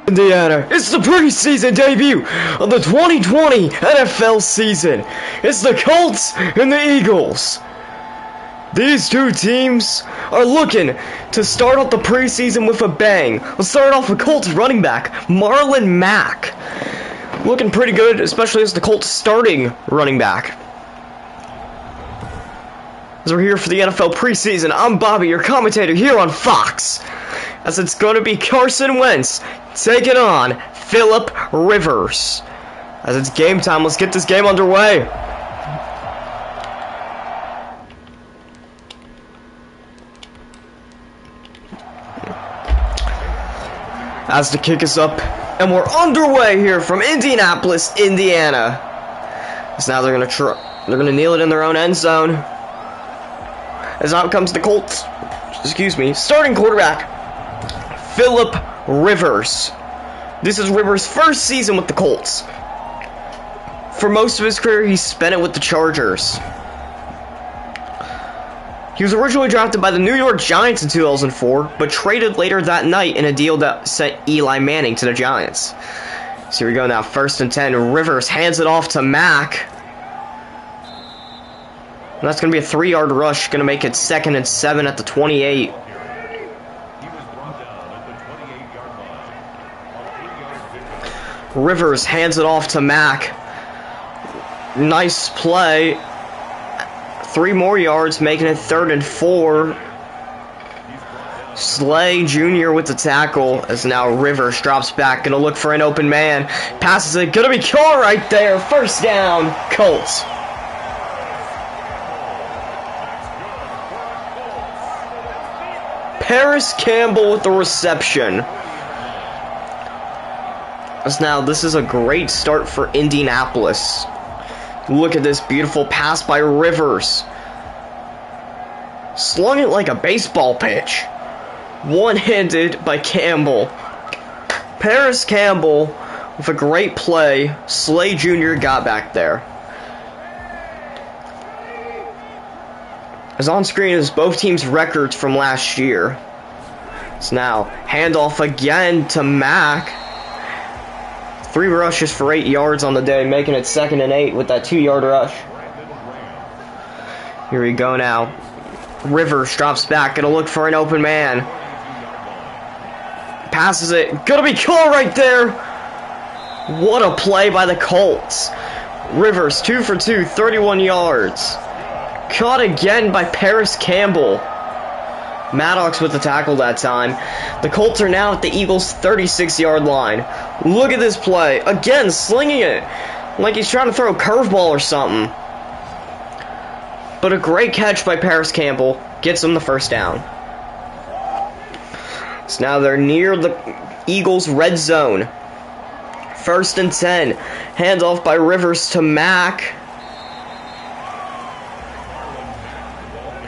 Indiana, it's the preseason debut of the 2020 NFL season. It's the Colts and the Eagles. These two teams are looking to start off the preseason with a bang. Let's start off with Colts running back Marlon Mack. Looking pretty good, especially as the Colts starting running back. As we're here for the NFL preseason, I'm Bobby, your commentator here on Fox. As it's going to be Carson Wentz taking on Philip Rivers. As it's game time, let's get this game underway. As the kick is up, and we're underway here from Indianapolis, Indiana. So now they're gonna kneel it in their own end zone. As out comes the Colts. Starting quarterback Philip Rivers. This is Rivers' first season with the Colts. For most of his career, he spent it with the Chargers. He was originally drafted by the New York Giants in 2004, but traded later that night in a deal that sent Eli Manning to the Giants. So here we go now, 1st and 10. Rivers hands it off to Mack. And that's going to be a 3-yard rush, going to make it 2nd and 7 at the 28. Rivers hands it off to Mack. Nice play. 3 more yards, making it 3rd and 4. Slay Jr. with the tackle, as now Rivers drops back, gonna look for an open man. Passes it, gonna be caught right there. 1st down, Colts. Paris Campbell with the reception. As now, this is a great start for Indianapolis. Look at this beautiful pass by Rivers. Slung it like a baseball pitch. One-handed by Campbell. Paris Campbell with a great play. Slay Jr. got back there. As on screen is both teams' records from last year. So now, handoff again to Mack. 3 rushes for 8 yards on the day, making it 2nd and 8 with that 2-yard rush. Here we go now. Rivers drops back, gonna look for an open man. Passes it, gonna be caught right there. What a play by the Colts. Rivers, 2 for 2, 31 yards. Caught again by Paris Campbell. Maddox with the tackle that time. The Colts are now at the Eagles' 36-yard line. Look at this play. Again, slinging it like he's trying to throw a curveball or something. But a great catch by Paris Campbell gets him the 1st down. So now they're near the Eagles' red zone. 1st and 10. Handoff by Rivers to Mack.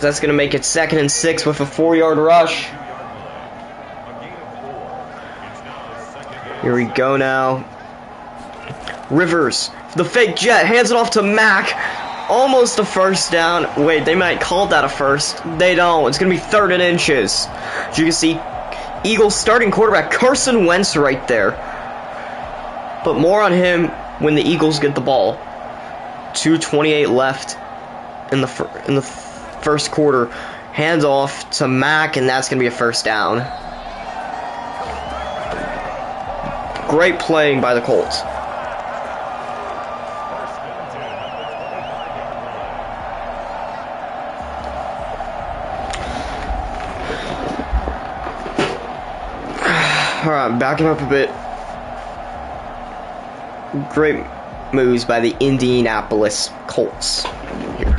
That's going to make it 2nd and 6 with a 4-yard rush. Here we go now. Rivers, the fake jet, hands it off to Mack. Almost a 1st down. Wait, they might call that a 1st. They don't. It's going to be 3rd and inches. As you can see, Eagles starting quarterback Carson Wentz right there. But more on him when the Eagles get the ball. 2:28 left in the first quarter. Hands off to Mack, and that's going to be a 1st down. Great playing by the Colts. Alright, backing up a bit. Great moves by the Indianapolis Colts. Here.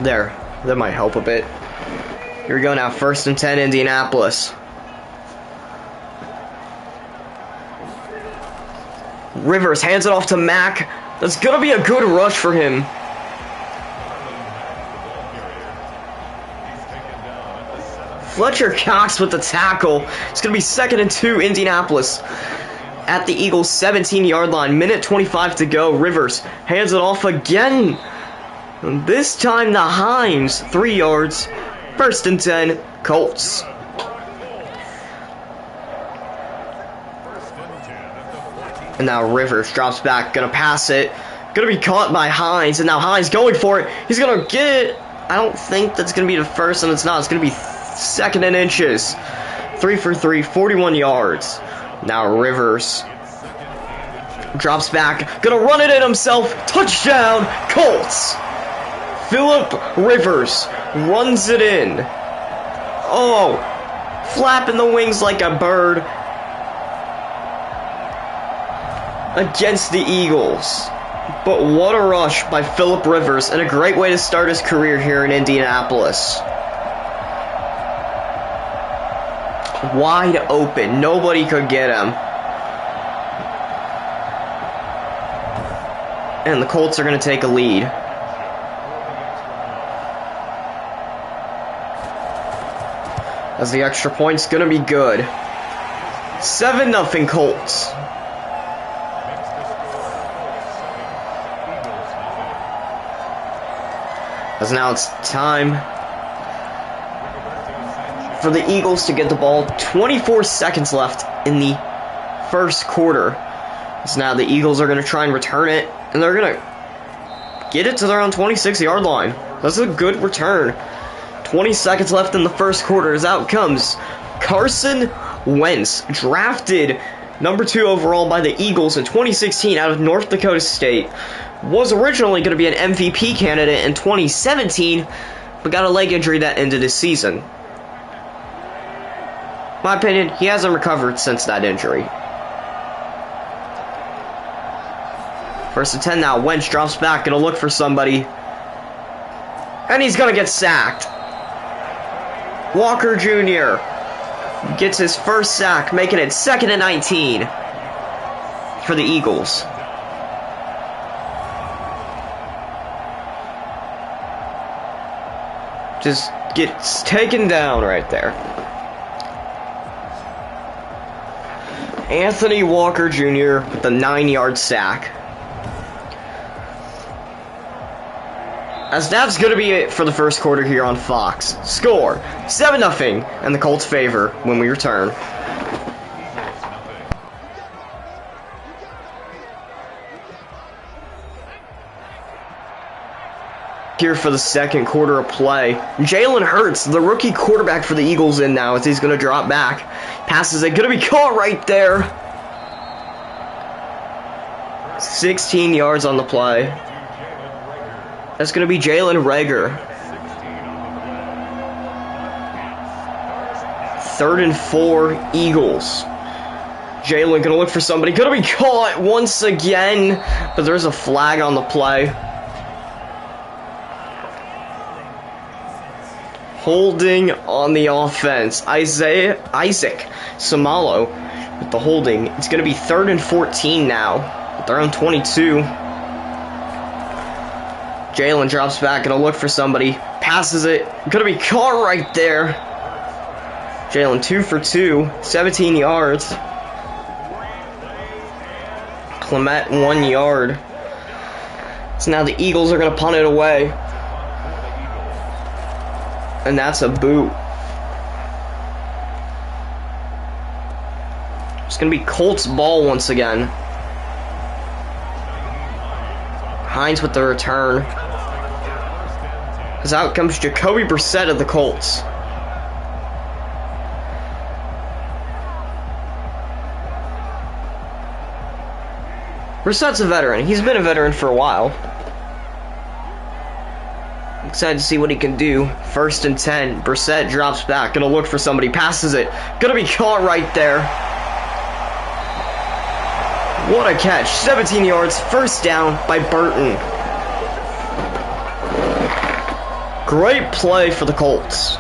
There, that might help a bit. Here we go now, 1st and 10, Indianapolis. Rivers hands it off to Mack. That's gonna be a good rush for him. Fletcher Cox with the tackle. It's gonna be 2nd and 2, Indianapolis. At the Eagles' 17-yard line, minute 25 to go. Rivers hands it off again. And this time the Hines, 3 yards. First and 10, Colts. And now Rivers drops back, gonna pass it. Gonna be caught by Hines, and now Hines going for it. He's gonna get it. I don't think that's gonna be the first, and it's not. It's gonna be second and inches. 3 for 3, 41 yards. Now Rivers drops back, gonna run it in himself. Touchdown, Colts. Philip Rivers runs it in. Oh, flapping the wings like a bird against the Eagles. But what a rush by Philip Rivers, and a great way to start his career here in Indianapolis. Wide open, nobody could get him. And the Colts are going to take a lead. As the extra point's going to be good. 7-0 Colts. As now it's time for the Eagles to get the ball. 24 seconds left in the first quarter. So now the Eagles are going to try and return it, and they're going to get it to their own 26-yard line. That's a good return. 20 seconds left in the first quarter. As out comes Carson Wentz, drafted number 2 overall by the Eagles in 2016 out of North Dakota State. Was originally going to be an MVP candidate in 2017, but got a leg injury that ended his season. My opinion, he hasn't recovered since that injury. First and 10 now. Wentz drops back, gonna look for somebody. And he's gonna get sacked. Walker Jr. gets his first sack, making it 2nd and 19 for the Eagles. Just gets taken down right there. Anthony Walker Jr. with the 9-yard sack. As that's going to be it for the first quarter here on Fox. Score 7-0 in the Colts' favor when we return. Here for the second quarter of play. Jalen Hurts, the rookie quarterback for the Eagles, in now as he's going to drop back. Passes it, going to be caught right there. 16 yards on the play. That's going to be Jalen Reagor. 3rd and 4, Eagles. Jalen going to look for somebody. Going to be caught once again, but there's a flag on the play. Holding on the offense. Isaac Samalo with the holding. It's going to be 3rd and 14 now. They're on 22. Jalen drops back, gonna look for somebody. Passes it. Gonna be caught right there. Jalen 2 for 2. 17 yards. Clement 1 yard. So now the Eagles are gonna punt it away. And that's a boot. It's gonna be Colts ball once again. Hines with the return. As out comes Jacoby Brissett of the Colts. Brissett's a veteran. He's been a veteran for a while. Excited to see what he can do. 1st and 10. Brissett drops back. Gonna look for somebody. Passes it. Gonna be caught right there. What a catch. 17 yards. First down by Burton. Great play for the Colts.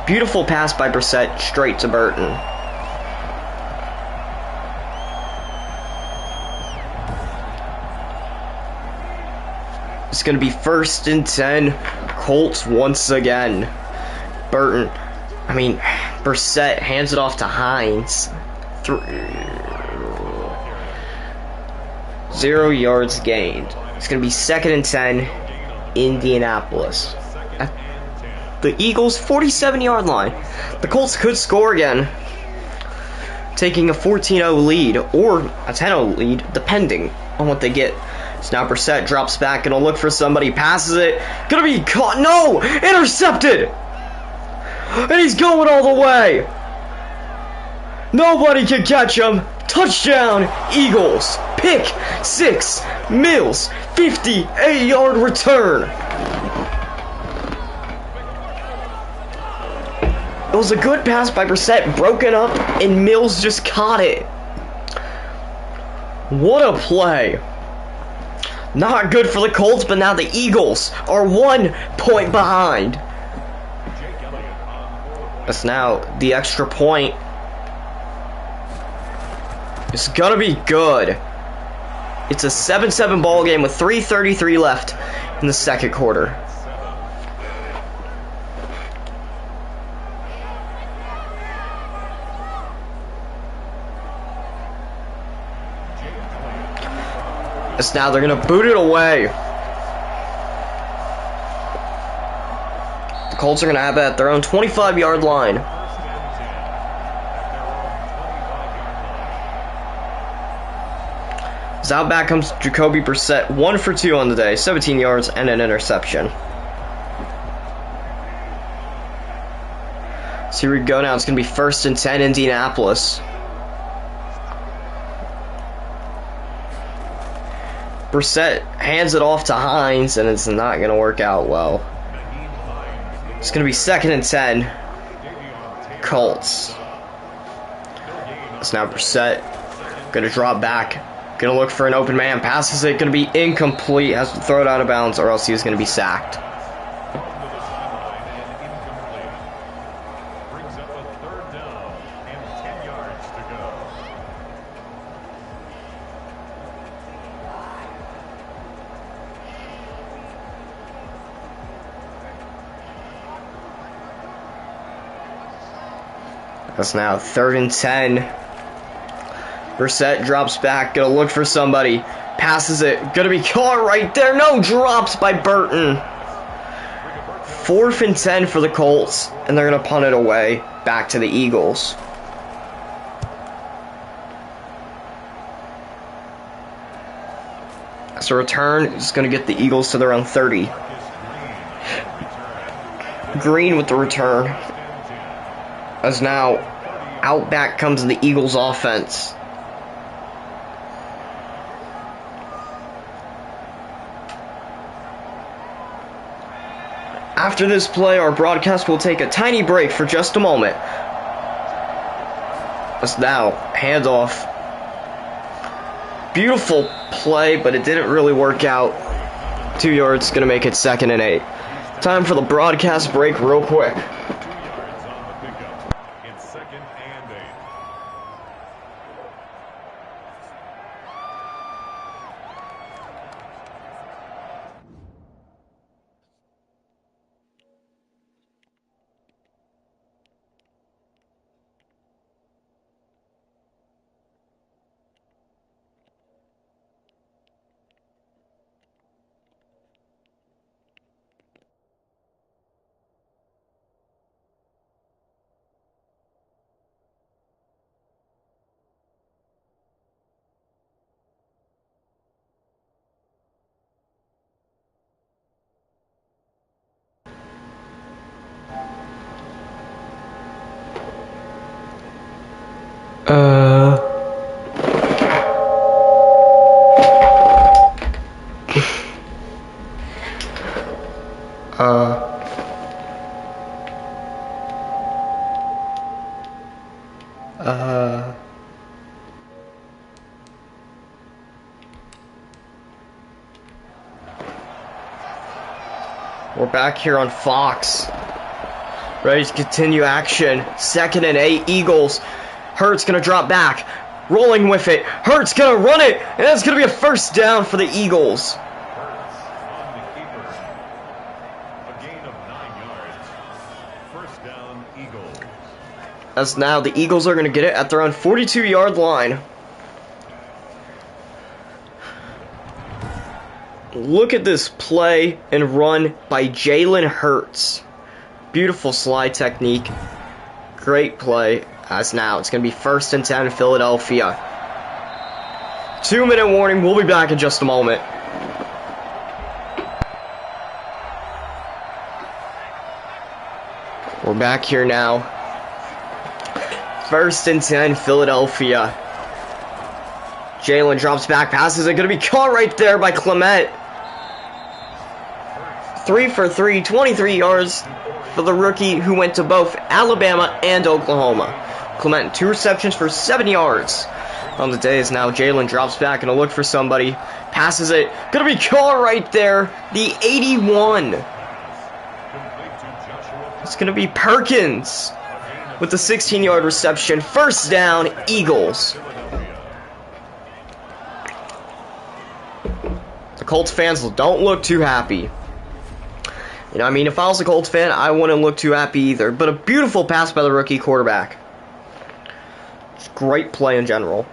Beautiful pass by Brissett straight to Burton. It's going to be 1st and 10. Colts once again. Brissett hands it off to Hines. 0 yards gained. It's going to be 2nd and 10. Indianapolis. the Eagles' 47-yard line. The Colts could score again, taking a 14-0 lead or a 10-0 lead, depending on what they get. So now Brissett drops back, gonna look for somebody, passes it, gonna be caught, no! Intercepted! And he's going all the way! Nobody can catch him! Touchdown, Eagles! Pick 6, Mills, 58-yard return! It was a good pass by Brissett, broken up, and Mills just caught it. What a play. Not good for the Colts, but now the Eagles are 1 point behind. That's now the extra point. It's gonna be good. It's a 7-7 ball game with 3:33 left in the second quarter. As now they're gonna boot it away. The Colts are gonna have it at their own 25-yard line. As out back comes Jacoby Brissett, 1 for 2 on the day, 17 yards and an interception. So here we go now. It's gonna be 1st and 10, Indianapolis. Brissett hands it off to Hines, and it's not going to work out well. It's going to be 2nd and 10. Colts. It's now Brissett. Going to drop back. Going to look for an open man. Passes it. Going to be incomplete. Has to throw it out of bounds, or else he's going to be sacked. That's now 3rd and 10. Brissett drops back, gonna look for somebody. Passes it, gonna be caught right there. No, drops by Burton. 4th and 10 for the Colts, and they're gonna punt it away back to the Eagles. So return is gonna get the Eagles to their own 30. Green with the return. As now, out back comes the Eagles offense. After this play, our broadcast will take a tiny break for just a moment. As now, handoff. Beautiful play, but it didn't really work out. 2 yards, gonna make it 2nd and 8. Time for the broadcast break real quick. We're back here on Fox. Ready to continue action. 2nd and 8, Eagles. Hurts gonna drop back. Rolling with it. Hurts gonna run it. And that's gonna be a 1st down for the Eagles. Hurts on the keeper. A gain of 9 yards. 1st down, Eagles. As now the Eagles are gonna get it at their own 42-yard line. Look at this play and run by Jalen Hurts. Beautiful slide technique. Great play. As now, it's going to be 1st and 10 Philadelphia. 2-minute warning. We'll be back in just a moment. We're back here now. 1st and 10 Philadelphia. Jalen drops back, passes it. Going to be caught right there by Clement. 3 for 3, 23 yards for the rookie who went to both Alabama and Oklahoma. Clement, 2 receptions for 7 yards on the day. As now Jalen drops back and look for somebody. Passes it. Going to be caught right there. The 81. It's going to be Perkins with the 16-yard reception. 1st down, Eagles. The Colts fans don't look too happy. You know, I mean, if I was a Colts fan, I wouldn't look too happy either. But a beautiful pass by the rookie quarterback. Just great play in general.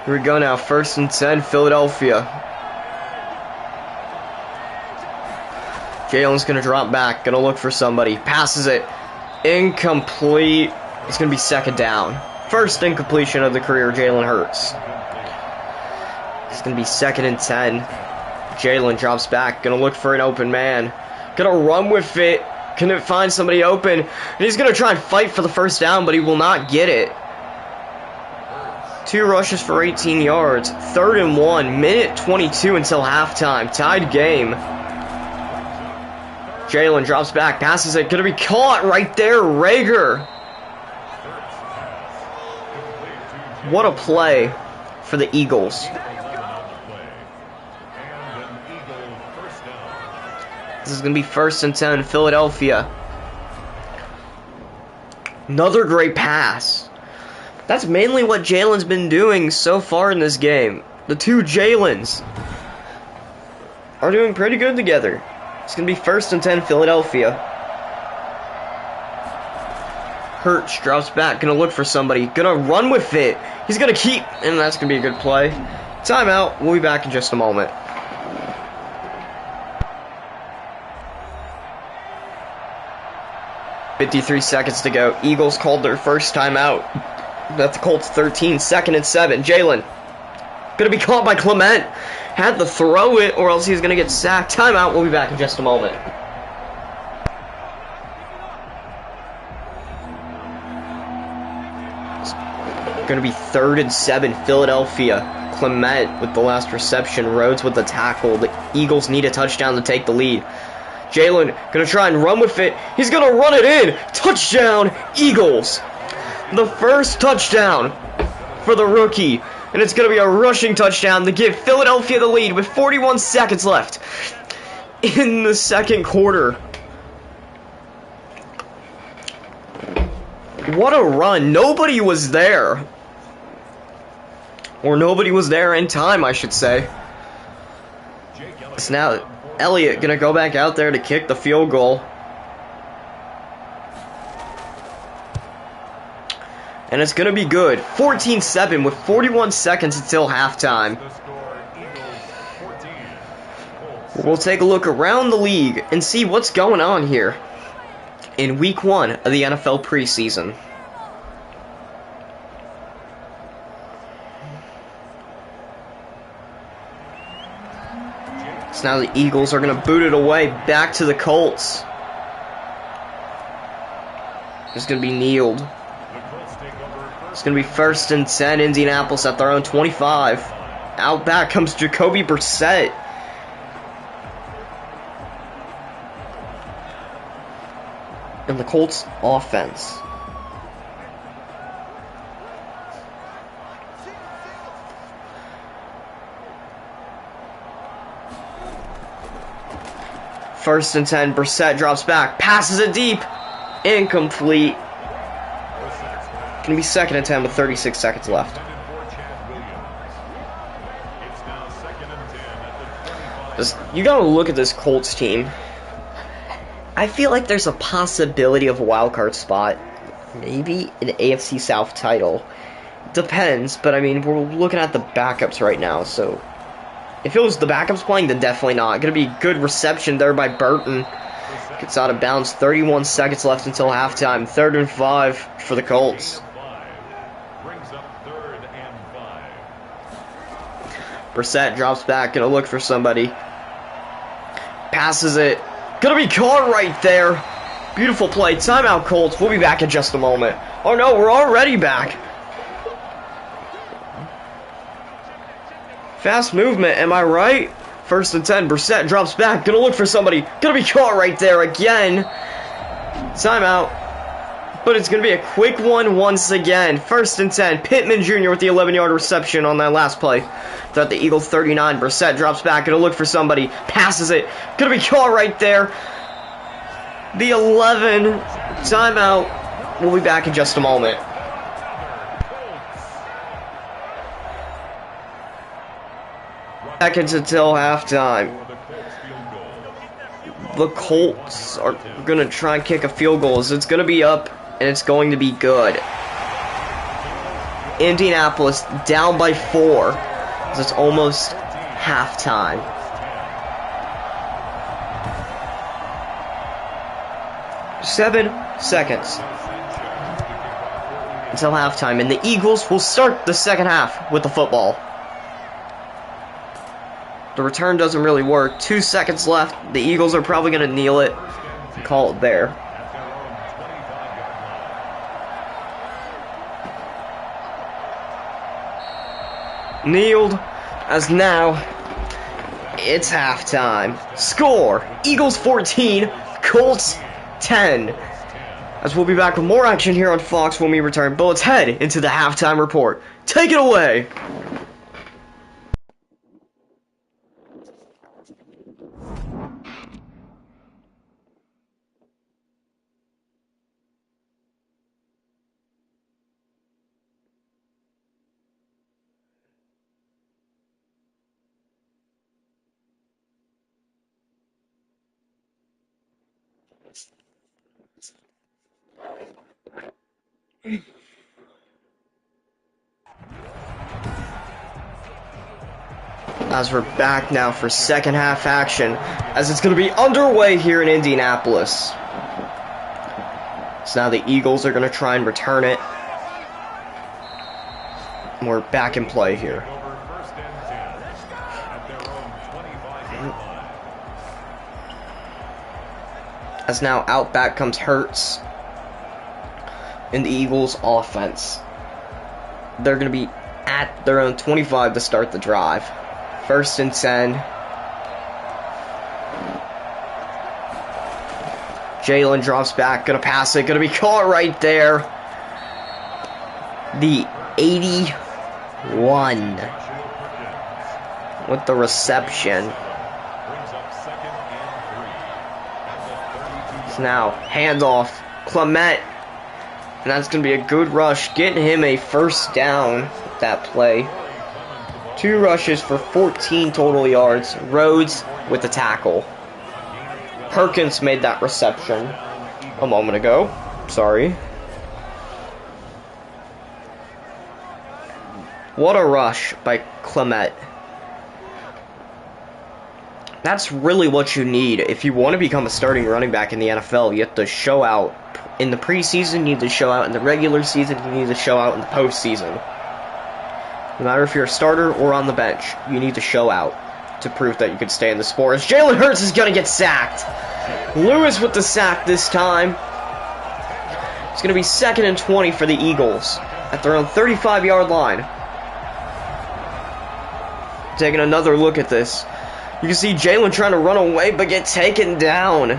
Here we go now. 1st and 10, Philadelphia. Jalen's going to drop back. Going to look for somebody. Passes it. Incomplete. It's going to be 2nd down. 1st incompletion of the career, Jalen Hurts. It's going to be 2nd and 10. Jalen drops back. Going to look for an open man. Going to run with it. Can it find somebody open? And he's going to try and fight for the 1st down, but he will not get it. 2 rushes for 18 yards. 3rd and 1. Minute 22 until halftime. Tied game. Jalen drops back. Passes it. Going to be caught right there. Rager. What a play for the Eagles. This is going to be 1st and 10, Philadelphia. Another great pass. That's mainly what Jalen's been doing so far in this game. The 2 Jalens are doing pretty good together. It's going to be 1st and 10, Philadelphia. Hurts drops back, going to look for somebody. Going to run with it. He's going to keep, and that's going to be a good play. Timeout. We'll be back in just a moment. .53 seconds to go. Eagles called their first timeout. That's the Colts 13. 2nd and 7. Jalen. Going to be caught by Clement. Had to throw it or else he's going to get sacked. Timeout. We'll be back in just a moment. It's going to be 3rd and 7. Philadelphia. Clement with the last reception. Rhodes with the tackle. The Eagles need a touchdown to take the lead. Jalen going to try and run with it. He's going to run it in. Touchdown, Eagles. The 1st touchdown for the rookie. And it's going to be a rushing touchdown to give Philadelphia the lead with 41 seconds left in the 2nd quarter. What a run. Nobody was there. Or nobody was there in time, I should say. It's now Elliott gonna go back out there to kick the field goal. And it's gonna be good. 14-7 with 41 seconds until halftime. We'll take a look around the league and see what's going on here in week 1 of the NFL preseason. So now the Eagles are going to boot it away back to the Colts. It's going to be kneeled. It's going to be 1st and 10, Indianapolis at their own 25. Out back comes Jacoby Brissett. And the Colts offense. First and 10, Brissett drops back, passes it deep, incomplete. Gonna be 2nd and 10 with 36 seconds left. You gotta look at this Colts team. I feel like there's a possibility of a wild card spot, maybe an AFC South title. Depends, but I mean, we're looking at the backups right now, so If it was the backups playing, then definitely not. Gonna be good reception there by Burton. Gets out of bounds. 31 seconds left until halftime. 3rd and 5 for the Colts. Brings up 3rd and 5. Brissett drops back. Gonna look for somebody. Passes it. Gonna be caught right there. Beautiful play. Timeout, Colts. We'll be back in just a moment. Oh no, we're already back. Fast movement, am I right? 1st and 10. Brissett drops back. Gonna look for somebody. Gonna be caught right there again. Timeout. But it's gonna be a quick one once again. 1st and 10. Pittman Jr. with the 11-yard reception on that last play. They're at the Eagles 39. Brissett drops back. Gonna look for somebody. Passes it. Gonna be caught right there. The 11. Timeout. We'll be back in just a moment. Seconds until halftime. The Colts are going to try and kick a field goal. So it's going to be up, and it's going to be good. Indianapolis down by 4. So it's almost halftime. Seven seconds until halftime, and the Eagles will start the second half with the football. The return doesn't really work. 2 seconds left. The Eagles are probably going to kneel it and call it there. Kneeled, as now it's halftime. Score: Eagles 14, Colts 10. As we'll be back with more action here on Fox when we return. But let's head into the halftime report. Take it away. As we're back now for second half action, as it's going to be underway here in Indianapolis. So now the Eagles are going to try and return it. And we're back in play here. As now out back comes Hurts in the Eagles offense. They're going to be at their own 25 to start the drive. 1st and 10. Jalen drops back, gonna pass it, gonna be caught right there. The 81 with the reception. So now handoff, Clement, and that's gonna be a good rush, getting him a 1st down with that play. 2 rushes for 14 total yards. Rhodes with the tackle. Perkins made that reception a moment ago. Sorry. What a rush by Clement. That's really what you need. If you want to become a starting running back in the NFL, you have to show out in the preseason, you need to show out in the regular season, you need to show out in the postseason. No matter if you're a starter or on the bench, you need to show out to prove that you can stay in the sport. As Jalen Hurts is going to get sacked. Lewis with the sack this time. It's going to be 2nd and 20 for the Eagles at their own 35-yard line. Taking another look at this. You can see Jalen trying to run away but get taken down. In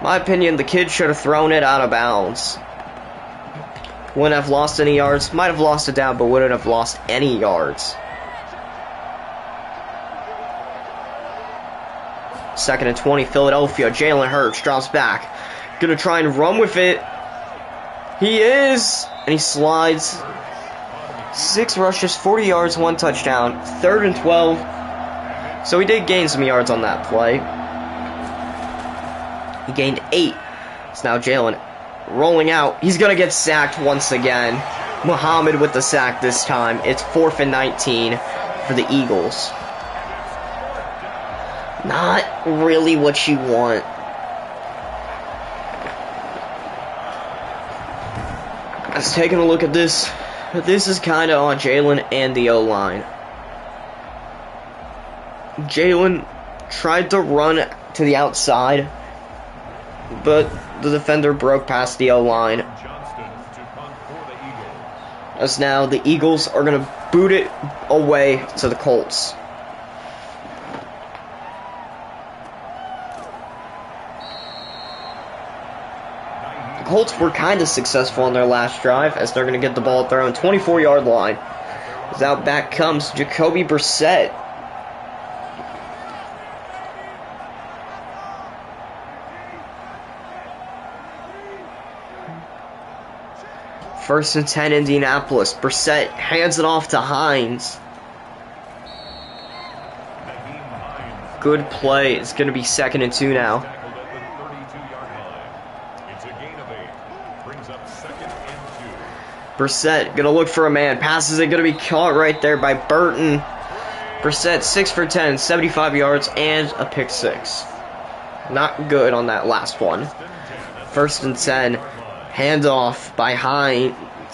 my opinion, the kid should have thrown it out of bounds. Wouldn't have lost any yards. Might have lost it down, but wouldn't have lost any yards. 2nd and 20, Philadelphia. Jalen Hurts drops back. Gonna try and run with it. He is. And he slides. 6 rushes, 40 yards, 1 touchdown. 3rd and 12. So he did gain some yards on that play. He gained 8. It's now Jalen rolling out. He's going to get sacked once again. Muhammad with the sack this time. It's 4th and 19 for the Eagles. Not really what you want. Let's taking a look at this. This is kind of on Jalen and the O-line. Jalen tried to run to the outside, but the defender broke past the O-line. As now the Eagles are going to boot it away to the Colts. The Colts were kind of successful on their last drive as they're going to get the ball at their own 24-yard line. As out back comes Jacoby Brissett. First and 10, Indianapolis. Brissett hands it off to Hines. Good play. It's going to be 2nd and 2 now. Brissett going to look for a man. Passes it going to be caught right there by Burton. Brissett 6 for 10, 75 yards and a pick 6. Not good on that last one. First and 10. Handoff by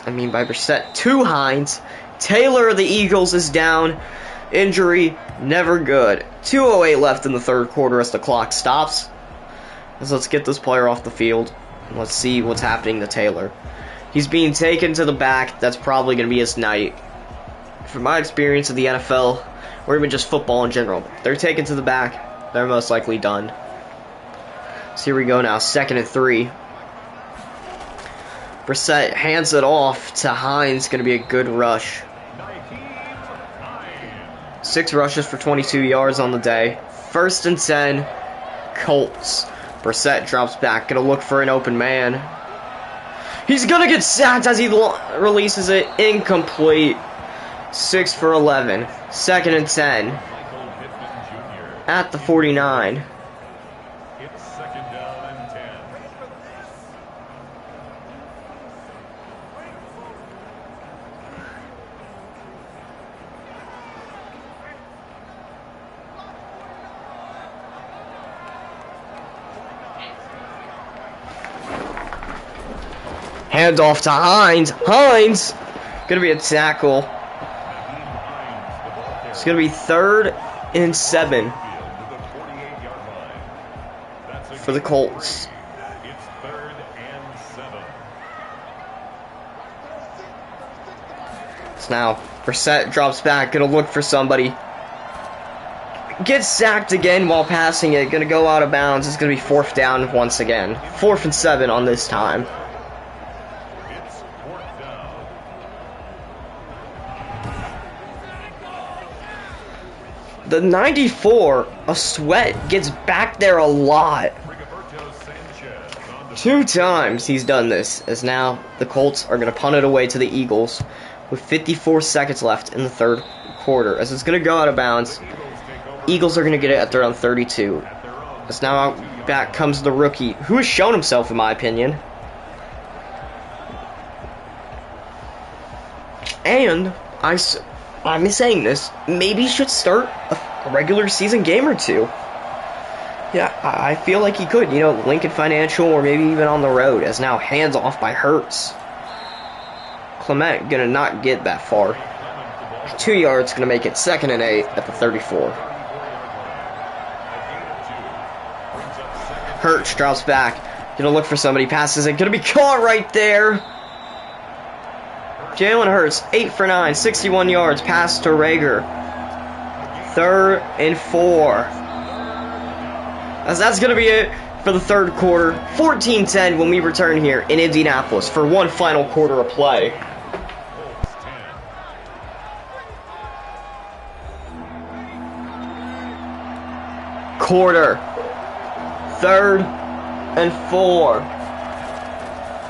Brissett to Hines. Taylor of the Eagles is down. Injury, never good. 2:08 left in the third quarter as the clock stops. So let's get this player off the field. Let's see what's happening to Taylor. He's being taken to the back. That's probably going to be his night. From my experience in the NFL, or even just football in general, they're taken to the back. They're most likely done. So here we go now. 2nd and 3. Brissett hands it off to Hines. Going to be a good rush. 6 rushes for 22 yards on the day. First and 10, Colts. Brissett drops back. Going to look for an open man. He's going to get sacked as he releases it. Incomplete. 6 for 11. 2nd and 10. At the 49. Hand off to Hines. Hines! Gonna be a tackle. It's gonna be 3rd and 7 for the Colts. So now Brissett drops back, gonna look for somebody. Gets sacked again while passing it. Gonna go out of bounds. It's gonna be 4th down once again. 4th and 7 on this time. The 94, a Sweat, gets back there a lot. 2 times he's done this, as now the Colts are going to punt it away to the Eagles with 54 seconds left in the third quarter. As it's going to go out of bounds, Eagles are going to get it at their own 32. As now out back comes the rookie, who has shown himself in my opinion. And I'm saying this, maybe he should start a regular season game or 2. Yeah, I feel like he could, Lincoln Financial or maybe even on the road, as now hands off by Hurts. Clement gonna not get that far. 2 yards gonna make it 2nd and 8 at the 34. Hurts drops back, gonna look for somebody, passes it, gonna be caught right there. Jalen Hurts, 8 for 9, 61 yards, pass to Rager. 3rd and 4. As that's going to be it for the third quarter. 14-10 when we return here in Indianapolis for one final quarter of play. Quarter. 3rd and 4.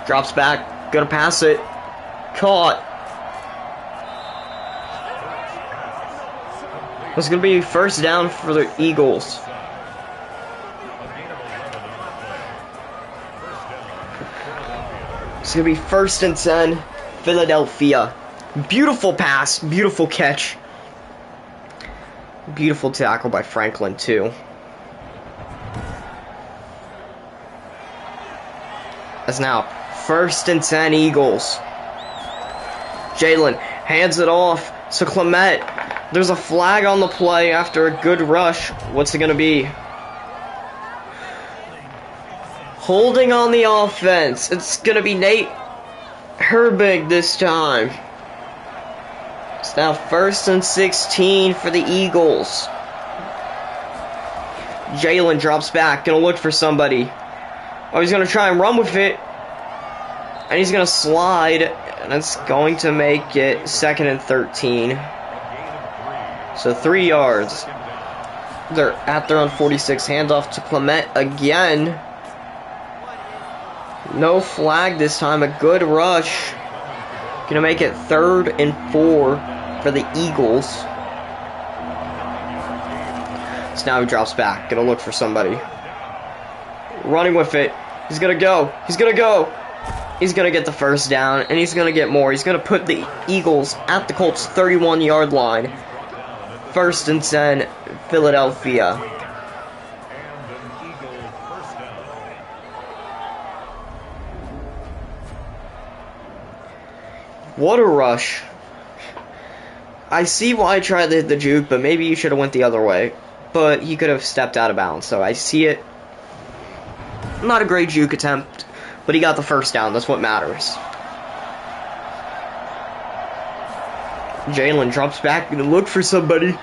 Drops back, gonna pass it. Caught. It's going to be 1st down for the Eagles. It's going to be 1st and 10, Philadelphia. Beautiful pass, beautiful catch. Beautiful tackle by Franklin, too. As now, 1st and 10 Eagles. Jalen hands it off to Clement. There's a flag on the play after a good rush. What's it going to be? Holding on the offense. It's going to be Nate Herbig this time. It's now 1st and 16 for the Eagles. Jalen drops back, gonna look for somebody. Oh, he's gonna try and run with it. And he's gonna slide, and it's going to make it 2nd and 13. So 3 yards. They're at their own 46. Handoff to Clement again. No flag this time, a good rush. Gonna make it 3rd and 4 for the Eagles. So now he drops back, gonna look for somebody. Running with it. He's gonna go. He's gonna go. He's gonna get the 1st down, and he's gonna get more. He's gonna put the Eagles at the Colts' 31-yard line. 1st and 10, Philadelphia. What a rush. I see why I tried to hit the juke, but maybe you should have went the other way. But he could have stepped out of bounds, so I see it. Not a great juke attempt, but he got the 1st down. That's what matters. Jalen drops back to look for somebody.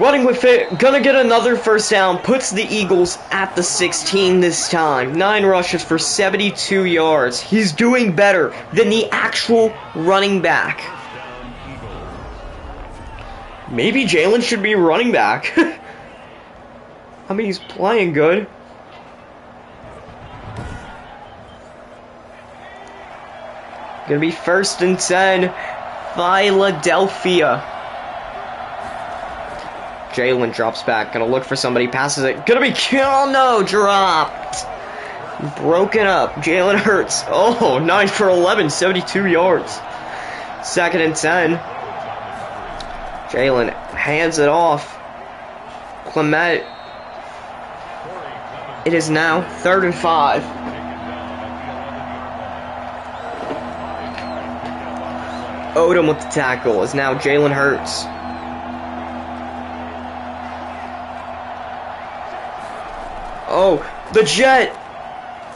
Running with it, gonna get another 1st down, puts the Eagles at the 16 this time. 9 rushes for 72 yards. He's doing better than the actual running back. Maybe Jalen should be running back. I mean, he's playing good. Gonna be 1st and 10, Philadelphia. Jalen drops back, gonna look for somebody, passes it, gonna be, oh no, dropped. Broken up, Jalen Hurts. Oh, 9 for 11, 72 yards. 2nd and 10. Jalen hands it off. Clement. It is now 3rd and 5. Odom with the tackle is now Jalen Hurts. Oh, the Jet!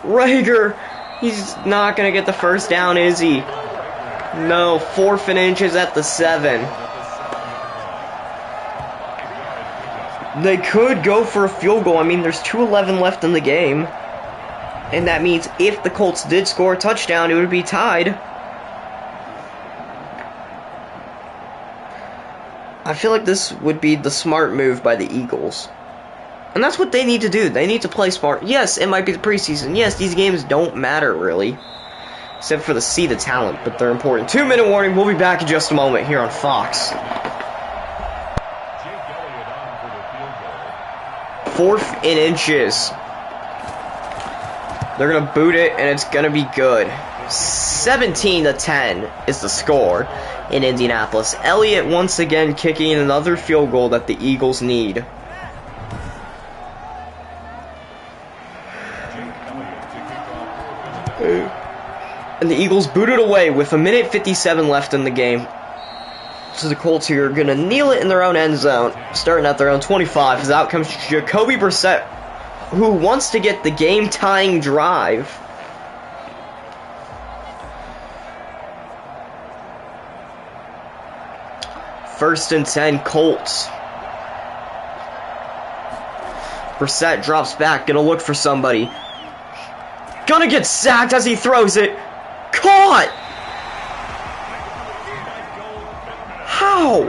Rager! He's not going to get the 1st down, is he? No, 4th and inches at the 7. They could go for a field goal. I mean, there's 2:11 left in the game. And that means if the Colts did score a touchdown, it would be tied. I feel like this would be the smart move by the Eagles. And that's what they need to do. They need to play smart. Yes, it might be the preseason. Yes, these games don't matter, really. Except for the seeded talent, but they're important. 2-minute warning. We'll be back in just a moment here on Fox. 4th and inches. They're going to boot it, and it's going to be good. 17-10 is the score in Indianapolis. Elliott once again kicking another field goal that the Eagles need. And the Eagles booted away with 1:57 left in the game. So the Colts here are going to kneel it in their own end zone, starting at their own 25. As out comes Jacoby Brissett, who wants to get the game-tying drive. First and 10, Colts. Brissett drops back, gonna look for somebody. Gonna get sacked as he throws it. Caught! How?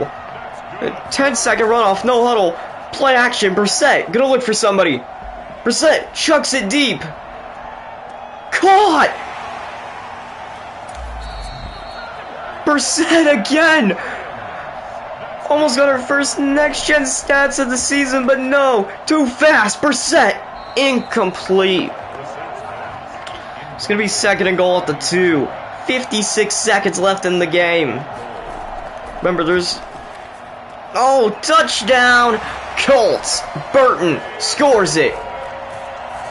A 10-second runoff, no huddle. Play action, Brissett, gonna look for somebody. Brissett chucks it deep. Caught! Brissett again! Almost got our first next-gen stats of the season, but no. Too fast. Brissett. Incomplete. It's going to be 2nd and goal at the 2. 56 seconds left in the game. Remember, there's... Oh, touchdown. Colts. Burton scores it.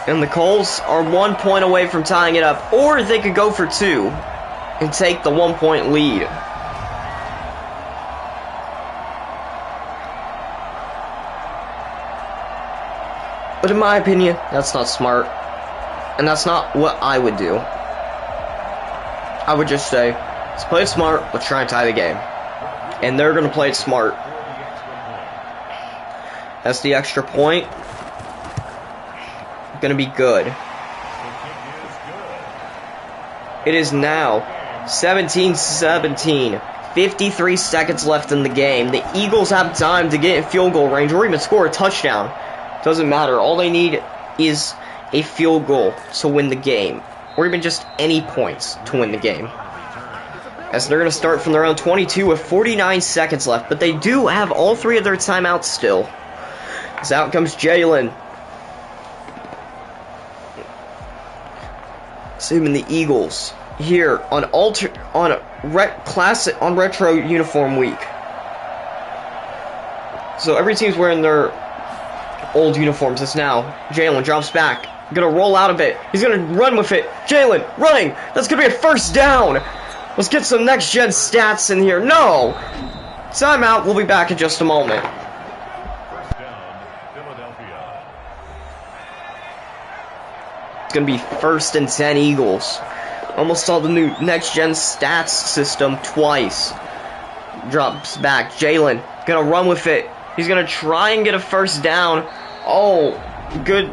And the Colts are 1 point away from tying it up. Or they could go for 2 and take the 1 point lead. But in my opinion, that's not smart. And that's not what I would do. I would just say, let's play it smart, let's try and tie the game. And they're going to play it smart. That's the extra point. Going to be good. It is now 17-17. 53 seconds left in the game. The Eagles have time to get in field goal range or even score a touchdown. Doesn't matter. All they need is a field goal to win the game. Or even just any points to win the game. As they're going to start from their own 22 with 49 seconds left. But they do have all 3 of their timeouts still. As out comes Jalen. Same in the Eagles here on retro uniform week. So every team's wearing their old uniforms. It's now Jalen drops back, gonna roll out a bit. He's gonna run with it. Jalen running. That's gonna be a first down. Let's get some next gen stats in here. No, timeout. We'll be back in just a moment. It's going to be 1st and 10 Eagles. Almost saw the new next-gen stats system twice. Drops back. Jalen going to run with it. He's going to try and get a first down. Oh, good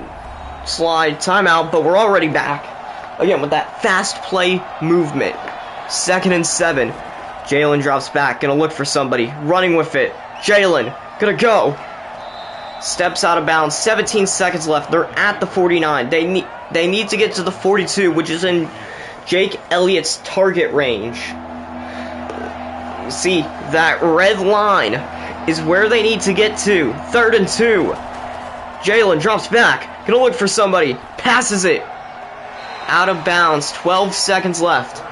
slide. Timeout, but we're already back. Again, with that fast play movement. 2nd and 7. Jalen drops back. Going to look for somebody. Running with it. Jalen going to go. Steps out of bounds. 17 seconds left. They're at the 49. They need to get to the 42, which is in Jake Elliott's target range. See, that red line is where they need to get to. 3rd and 2. Jalen drops back. Gonna look for somebody. Passes it. Out of bounds. 12 seconds left.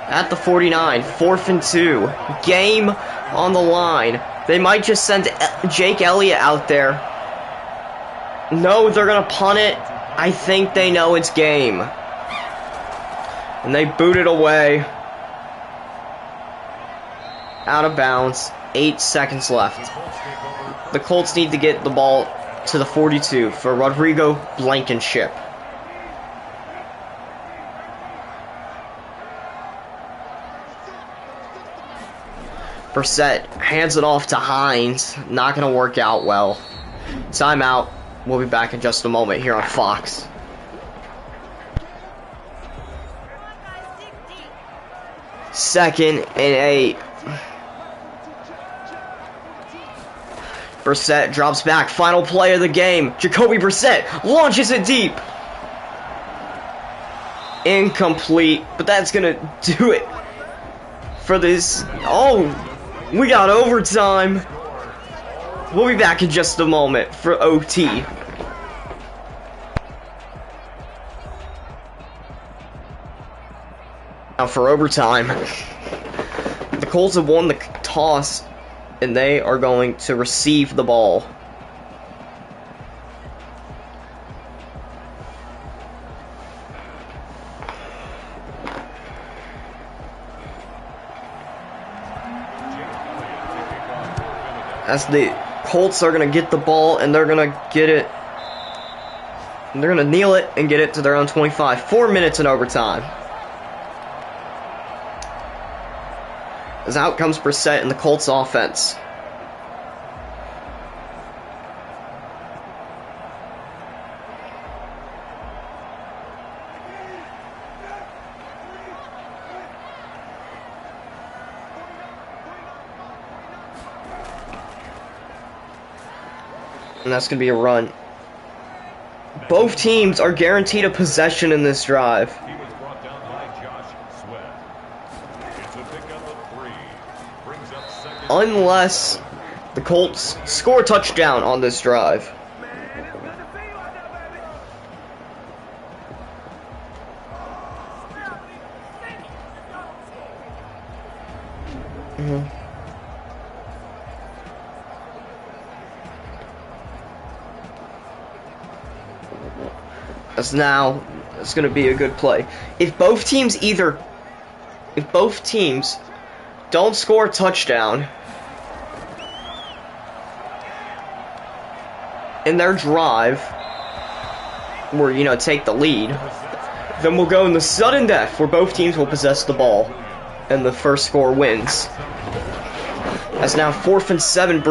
At the 49. 4th and 2. Game on the line. They might just send Jake Elliott out there. No, they're going to punt it. I think they know it's game. And they boot it away. Out of bounds. 8 seconds left. The Colts need to get the ball to the 42 for Rodrigo Blankenship. Brissett hands it off to Hines. Not going to work out well. Timeout. We'll be back in just a moment here on Fox. Second and 8. Brissett drops back. Final play of the game. Jacoby Brissett launches it deep. Incomplete. But that's going to do it for this. Oh, we got overtime. We'll be back in just a moment for OT. Now for overtime, the Colts have won the toss, and they are going to receive the ball. As the Colts are going to get the ball, and they're going to get it. And they're going to kneel it and get it to their own 25. 4 minutes in overtime. As out comes Brissett in the Colts offense. And that's going to be a run. Both teams are guaranteed a possession in this drive. Unless the Colts score a touchdown on this drive. As now, it's going to be a good play. If both teams don't score a touchdown in their drive, or, take the lead, then we'll go in the sudden death where both teams will possess the ball and the first score wins. As now 4th and 7,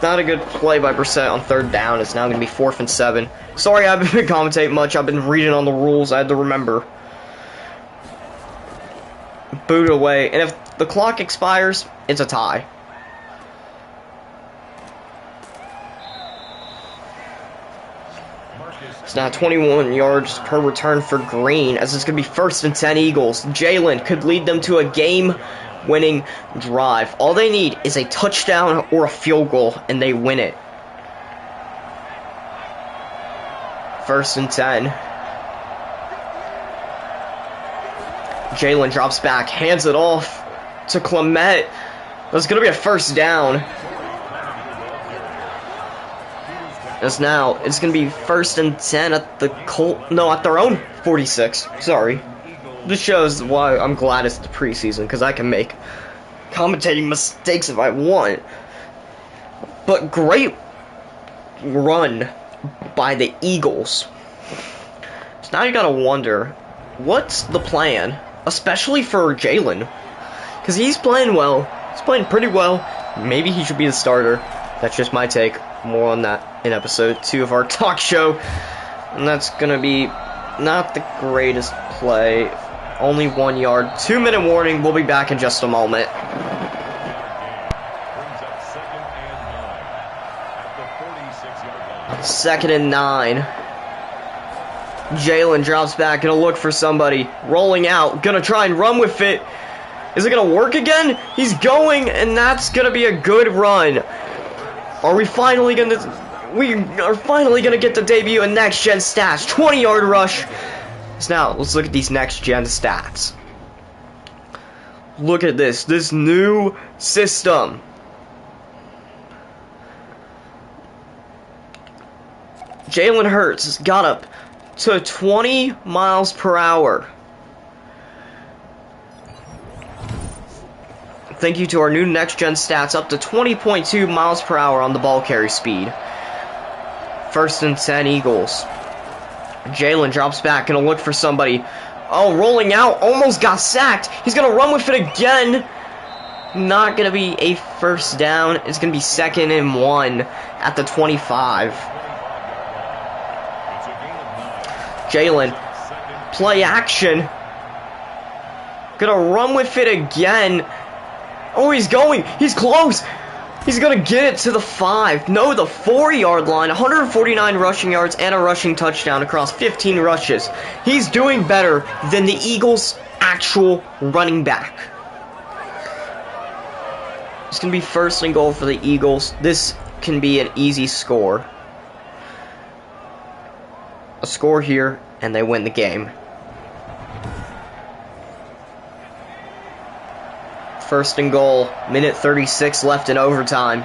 not a good play by Brissett on 3rd down. It's now going to be 4th and 7. Sorry, I haven't been commentating much. I've been reading on the rules. I had to remember. Boot away. And if the clock expires, it's a tie. It's now 21 yards per return for Green, as it's going to be 1st and 10 Eagles. Jalen could lead them to a game-winning drive. All they need is a touchdown or a field goal, and they win it. 1st and 10. Jalen drops back, hands it off to Clement. That's going to be a 1st down. As now, it's going to be 1st and 10 at the at their own 46. Sorry. This shows why I'm glad it's the preseason, because I can make commentating mistakes if I want. But great run by the Eagles. So now you gotta wonder, what's the plan? Especially for Jalen. Because he's playing well. He's playing pretty well. Maybe he should be the starter. That's just my take. More on that in episode 2 of our talk show. And that's gonna be not the greatest play. Only 1 yard. 2-minute warning. We'll be back in just a moment. Second and 9. Jalen drops back. Gonna look for somebody. Rolling out. Gonna try and run with it. Is it gonna work again? He's going, and that's gonna be a good run. We are finally gonna get the debut in next gen stats. 20-yard rush. So now let's look at these next gen stats. Look at this new system. Jalen Hurts got up to 20 miles per hour. Thank you to our new next-gen stats, up to 20.2 miles per hour on the ball carry speed. 1st and 10 Eagles. Jalen drops back, gonna look for somebody. Oh, rolling out, almost got sacked. He's gonna run with it again. Not gonna be a 1st down. It's gonna be 2nd and 1 at the 25. Jalen, play action. Gonna run with it again. Oh, he's going. He's close. He's going to get it to the 5. No, the 4-yard line. 149 rushing yards and a rushing touchdown across 15 rushes. He's doing better than the Eagles' actual running back. It's going to be 1st and goal for the Eagles. This can be an easy score. A score here, and they win the game. 1st and goal, minute 36 left in overtime.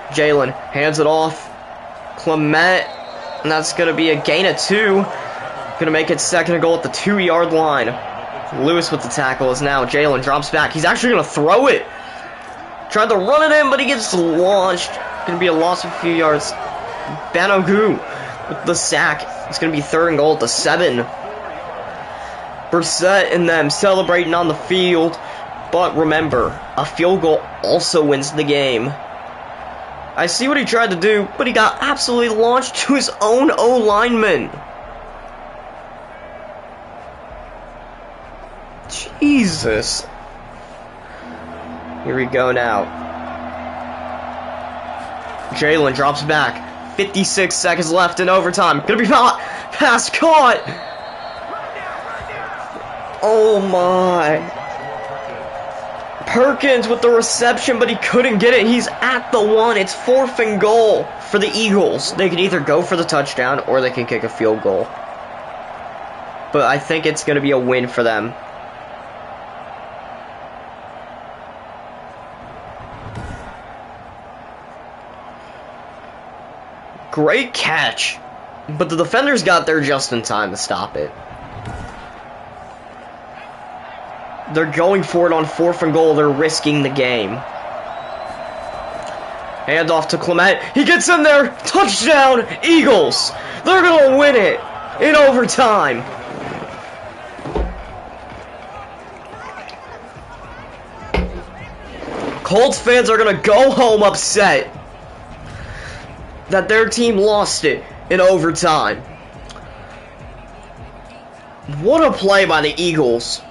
Jalen hands it off. Clement, and that's going to be a gain of 2. Going to make it 2nd and goal at the 2-yard line. Lewis with the tackle is now. Jalen drops back. He's actually going to throw it. Tried to run it in, but he gets launched. Going to be a loss of a few yards. Banogu with the sack. It's going to be 3rd and goal at the 7. Brissett and them celebrating on the field. But remember, a field goal also wins the game. I see what he tried to do, but he got absolutely launched to his own O-lineman. Jesus. Here we go now. Jalen drops back. 56 seconds left in overtime. Gonna be pass caught. Oh my. Perkins with the reception, but he couldn't get it. He's at the 1. It's 4th and goal for the Eagles. They can either go for the touchdown or they can kick a field goal. But I think it's going to be a win for them. Great catch. But the defenders got there just in time to stop it. They're going for it on 4th and goal. They're risking the game. Hand off to Clement. He gets in there. Touchdown, Eagles. They're going to win it in overtime. Colts fans are going to go home upset that their team lost it in overtime. What a play by the Eagles.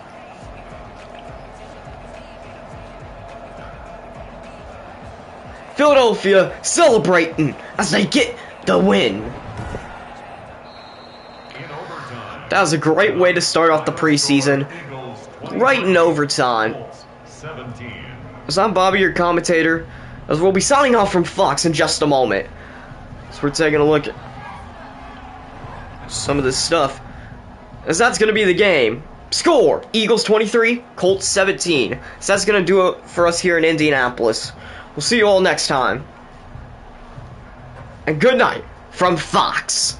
Philadelphia celebrating as they get the win. That was a great way to start off the preseason. Right in overtime. So I'm Bobby, your commentator, as we'll be signing off from Fox in just a moment. So we're taking a look at some of this stuff, as that's going to be the game. Score, Eagles 23, Colts 17. So that's going to do it for us here in Indianapolis. We'll see you all next time. And good night from Fox.